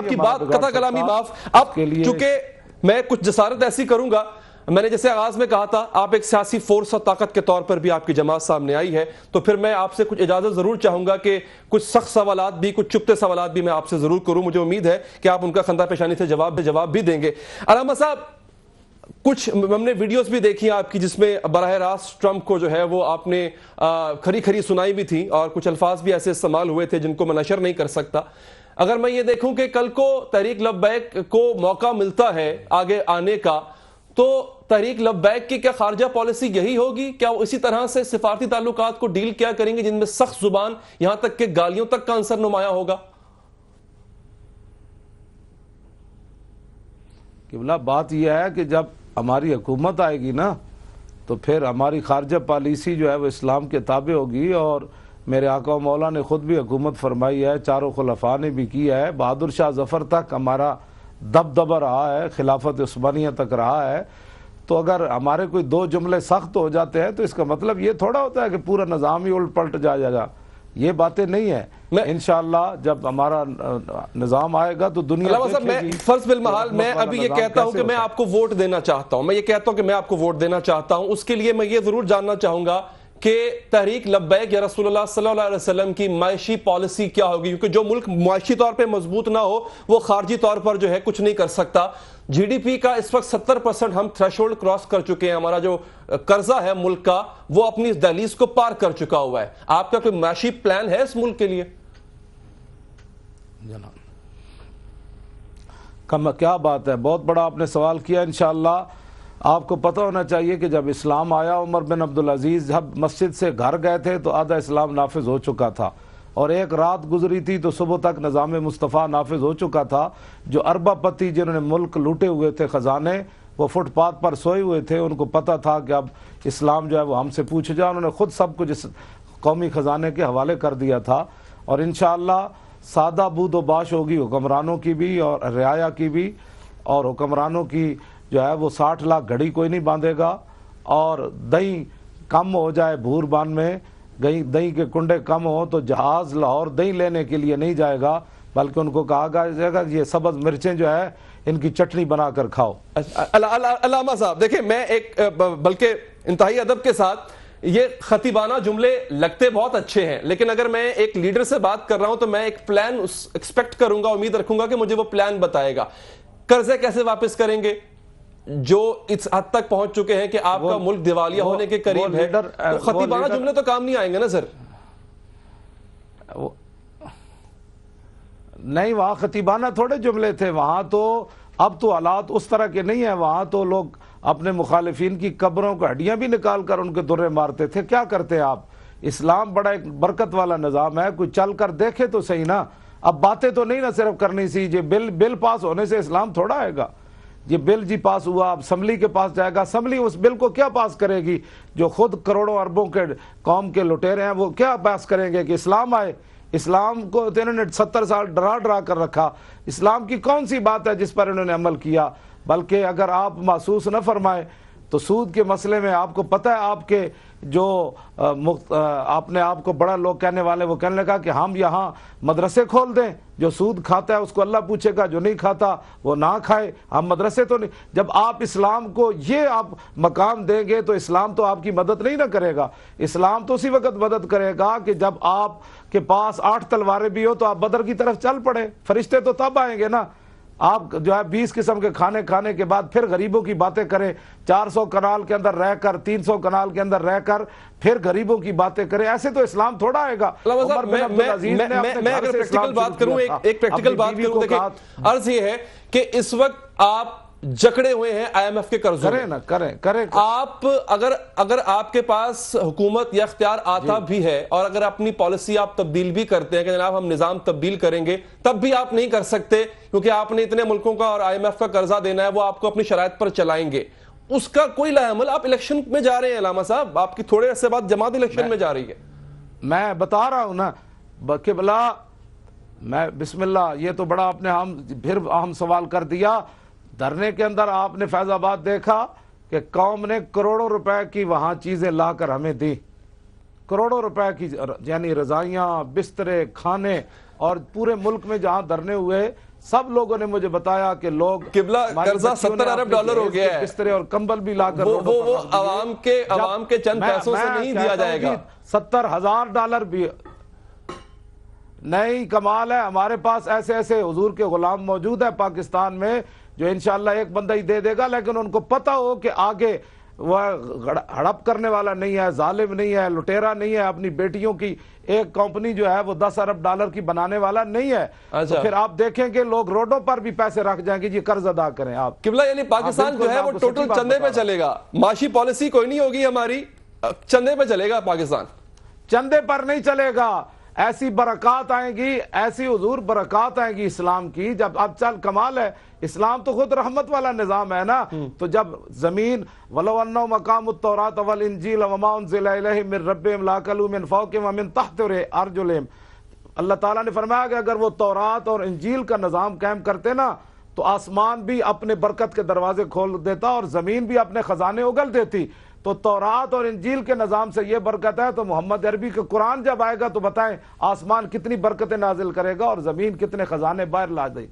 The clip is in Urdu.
آپ کی بات قطع کلامی معاف. اب چونکہ میں کچھ جسارت ایسی کروں گا، میں نے جیسے آغاز میں کہا تھا آپ ایک سیاسی فورس اور طاقت کے طور پر بھی آپ کی جماعت سامنے آئی ہے، تو پھر میں آپ سے کچھ اجازت ضرور چاہوں گا کہ کچھ سخت سوالات بھی، کچھ چپتے سوالات بھی میں آپ سے ضرور کروں. مجھے امید ہے کہ آپ ان کا خندہ پیشانی سے جواب بھی دیں گے. علامہ صاحب، کچھ ہم نے ویڈیوز بھی دیکھی ہیں آپ کی جس میں براہ راست ٹرمپ کو جو ہے وہ آپ نے کھری سنائی بھی تھی، اور کچھ الفاظ بھی ایسے استعمال ہوئے تھے جن کو میں نشر نہیں کر سکتا. اگر میں یہ دیکھوں کہ کل کو تحریک لبیک کو موقع ملتا ہے آگے آنے کا، تو تحریک لبیک کی کیا خارجہ پالیسی یہی ہوگی؟ کیا وہ اسی طرح سے سفارتی تعلقات کو ڈیل کیا کریں گے جن میں سخت زبان، یہاں تک کہ گالیوں تک کا عنصر نمایاں ہوگا؟ قبلہ بات یہ ہے کہ جب ہماری حکومت آئے گی نا تو پھر ہماری خارجہ پالیسی جو ہے وہ اسلام کے تابع ہوگی. اور میرے آقا و مولا نے خود بھی حکومت فرمائی ہے، چاروں خلفاء نے بھی کی ہے. بہادر شاہ ظفر تک ہمارا دبدبہ رہا ہے، خلافت عثمانیہ تک رہا ہے. تو اگر ہمارے کوئی دو جملے سخت ہو جاتے ہیں تو اس کا مطلب یہ تھوڑا ہوتا ہے کہ پورا نظام ہی الٹ پلٹ جائے گا. یہ باتیں نہیں ہیں. انشاءاللہ جب ہمارا نظام آئے گا تو دنیا میں فرض بالمحال میں ابھی یہ کہتا ہوں کہ میں آپ کو ووٹ دینا چاہتا ہوں، اس کے لیے میں یہ ضرور جاننا چاہوں گا کہ تحریک لبیک یا رسول اللہ صلی اللہ علیہ وسلم کی معاشی پالیسی کیا ہوگی، کیونکہ جو ملک معاشی طور پہ مضبوط نہ ہو وہ خارجی طور پر جو ہے کچھ نہیں کر سکتا. جی ڈی پی کا اس وقت 70% ہم تھریشولڈ کراس کر چکے ہیں، ہمارا جو قرضہ ہے ملک کا وہ اپنی دہلیز کو پار کر چکا ہوا ہے. آپ کا کوئی معاشی پلان ہے اس ملک کے لیے؟ جناب کیا بات ہے، بہت بڑا آپ نے سوال کیا. انشاءاللہ آپ کو پتہ ہونا چاہیے کہ جب اسلام آیا، عمر بن عبدالعزیز جب مسجد سے گھر گئے تھے تو آدھا اسلام نافذ ہو چکا تھا، اور ایک رات گزری تھی تو صبح تک نظام مصطفیٰ نافذ ہو چکا تھا. جو اربا پتی جنہوں نے ملک لوٹے ہوئے تھے خزانے، وہ فٹ پاتھ پر سوئے ہوئے تھے. ان کو پتہ تھا کہ اب اسلام جو ہے وہ ہم سے پوچھ جائے. انہوں نے خود سب کچھ اس قومی خزانے کے حوالے کر دیا تھا. اور انشاءاللہ سادہ بود و باش ہوگی حکمرانوں کی بھی اور رعایا کی بھی. اور حکمرانوں کی جو ہے وہ 60 لاکھ گھڑی کوئی نہیں باندھے گا. اور دہی کم ہو جائے بھور بان میں، دہی کے کنڈے کم ہوں تو جہاز لاہور دہی لینے کے لیے نہیں جائے گا، بلکہ ان کو کہا جائے گا یہ سبز مرچیں جو ہے ان کی چٹنی بنا کر کھاؤ. علامہ صاحب دیکھیں، میں ایک بلکہ انتہائی ادب کے ساتھ، یہ خطیبانہ جملے لگتے بہت اچھے ہیں، لیکن اگر میں ایک لیڈر سے بات کر رہا ہوں تو میں ایک پلان ایکسپیکٹ کروں گا، امید رکھوں گا کہ مجھے وہ پلان بتائے گا. قرضے کیسے واپس کریں گے جو اس حد تک پہنچ چکے ہیں کہ آپ کا ملک دیوالیہ ہونے کے قریب ہے؟ تو خطیبانہ جملے تو کام نہیں آئیں گے نا سر؟ نہیں، وہاں خطیبانہ تھوڑے جملے تھے. وہاں تو اب تو حالات اس طرح کے نہیں ہیں. وہاں تو لوگ اپنے مخالفین کی قبروں کو ہڈیاں بھی نکال کر ان کے درے مارتے تھے. کیا کرتے آپ؟ اسلام بڑا ایک برکت والا نظام ہے، کوئی چل کر دیکھے تو صحیح نا. اب باتیں تو نہیں نا صرف کرنی سی. یہ بل پاس ہونے سے اسلام تھوڑا آئے گا. یہ بل جی پاس ہوا، اب اسمبلی کے پاس جائے گا. اسمبلی اس بل کو کیا پاس کرے گی؟ جو خود کروڑوں اربوں کے قوم کے لٹیرے ہیں وہ کیا پاس کریں گے کہ اسلام آئے؟ اسلام کو انہوں نے 70 سال ڈرا کر رکھا. اسلام کی کون سی بات ہے جس پر انہوں نے عمل کیا؟ بلکہ اگر آپ محسوس نہ فرمائیں تو سود کے مسئلے میں آپ کو پتہ ہے، آپ کے جو آپ نے کو بڑا لوگ کہنے والے وہ کہنے لگا کہ ہم یہاں مدرسے کھول دیں، جو سود کھاتا ہے اس کو اللہ پوچھے گا، جو نہیں کھاتا وہ نہ کھائے. ہم مدرسے تو نہیں. جب آپ اسلام کو یہ آپ مقام دیں گے تو اسلام تو آپ کی مدد نہیں نہ کرے گا. اسلام تو اسی وقت مدد کرے گا کہ جب آپ کے پاس 8 تلواریں بھی ہو تو آپ بدر کی طرف چل پڑے. فرشتے تو تب آئیں گے نا. آپ جو ہے 20 قسم کے کھانے کے بعد پھر غریبوں کی باتیں کریں، 400 کنال کے اندر رہ کر، 300 کنال کے اندر رہ کر پھر غریبوں کی باتیں کریں. ایسے تو اسلام تھوڑا آئے گا. میں اگر پریکٹیکل بات کروں، ایک پریکٹیکل بات کروں، دیکھیں عرض یہ ہے کہ اس وقت آپ جکڑے ہوئے ہیں آئی ایم ایف کے قرضوں میں. کریں آپ اگر آپ کے پاس حکومت یا اختیار آتا بھی ہے اور اگر اپنی پالیسی آپ تبدیل بھی کرتے ہیں کہ جناب ہم نظام تبدیل کریں گے، تب بھی آپ نہیں کر سکتے کیونکہ آپ نے اتنے ملکوں کا اور آئی ایم ایف کا قرضہ دینا ہے، وہ آپ کو اپنی شرائط پر چلائیں گے. اس کا کوئی لاہ عمل. آپ الیکشن میں جا رہے ہیں علامہ صاحب، آپ کی تھوڑے عرصے بعد جماعت الیکشن میں جا رہی ہے. میں بتا رہا ہوں نا کہ بلا میں بسم اللہ، یہ تو بڑا آپ نے پھر اہم سوال کر دیا. دھرنے کے اندر آپ نے فیض آباد دیکھا کہ قوم نے کروڑوں روپے کی وہاں چیزیں لا کر ہمیں دی. کروڑوں روپے کی، یعنی رضائیاں، بسترے، کھانے. اور پورے ملک میں جہاں دھرنے ہوئے سب لوگوں نے مجھے بتایا کہ لوگ قبلہ قرضہ 70 ارب ڈالر ہو گیا ہے، بسترے اور کمبل بھی لا کر وہ عوام کے چند پیسوں سے نہیں دیا جائے گا، 70,000 ڈالر بھی نہیں. کمال ہے، ہمارے پاس ایسے ایسے حضور کے غلام موجود ہیں پاکستان میں جو انشاءاللہ ایک بندہ ہی دے دے گا، لیکن ان کو پتہ ہو کہ آگے وہ ہڑپ کرنے والا نہیں ہے، ظالم نہیں ہے، لٹیرا نہیں ہے، اپنی بیٹیوں کی ایک کمپنی جو ہے وہ 10 ارب ڈالر کی بنانے والا نہیں ہے. تو پھر آپ دیکھیں کہ لوگ روڈوں پر بھی پیسے رکھ جائیں گے جی قرض ادا کریں. آپ قبلہ یعنی پاکستان جو ہے وہ ٹوٹل چندے پہ چلے گا، معاشی پالیسی کوئی نہیں ہوگی ہماری، چندے پہ چلے گا پاکستان. چندے پر نہیں چلے گا، ایسی برکات آئیں گی، ایسی حضور برکات آئیں گی اسلام کی. جب اب چل کمال ہے، اسلام تو خود رحمت والا نظام ہے نا. تو جب زمین وَلَوْ أَنَّهُمْ أَقَامُوا التَّوْرَاةَ وَالْإِنْجِيلَ وَمَا أُنزِلَ إِلَيْهِم مِّن رَّبِّهِمْ لَأَكَلُوا مِن فَوْقِهِمْ وَمِن تَحْتِ أَرْجُلِهِمْ. اللہ تعالیٰ نے فرمایا کہ اگر وہ تورات اور انجیل کا نظام قائم کرتے نا تو آسمان بھی اپنے برکت کے دروازے کھول دیتا اور زمین بھی اپنے خزانے اگل دیتی. تو تورات اور انجیل کے نظام سے یہ برکت ہے، تو محمد عربی کا قرآن جب آئے گا تو بتائیں آسمان کتنی برکتیں نازل کرے گا اور زمین کتنے خزانے باہر لا دے گی.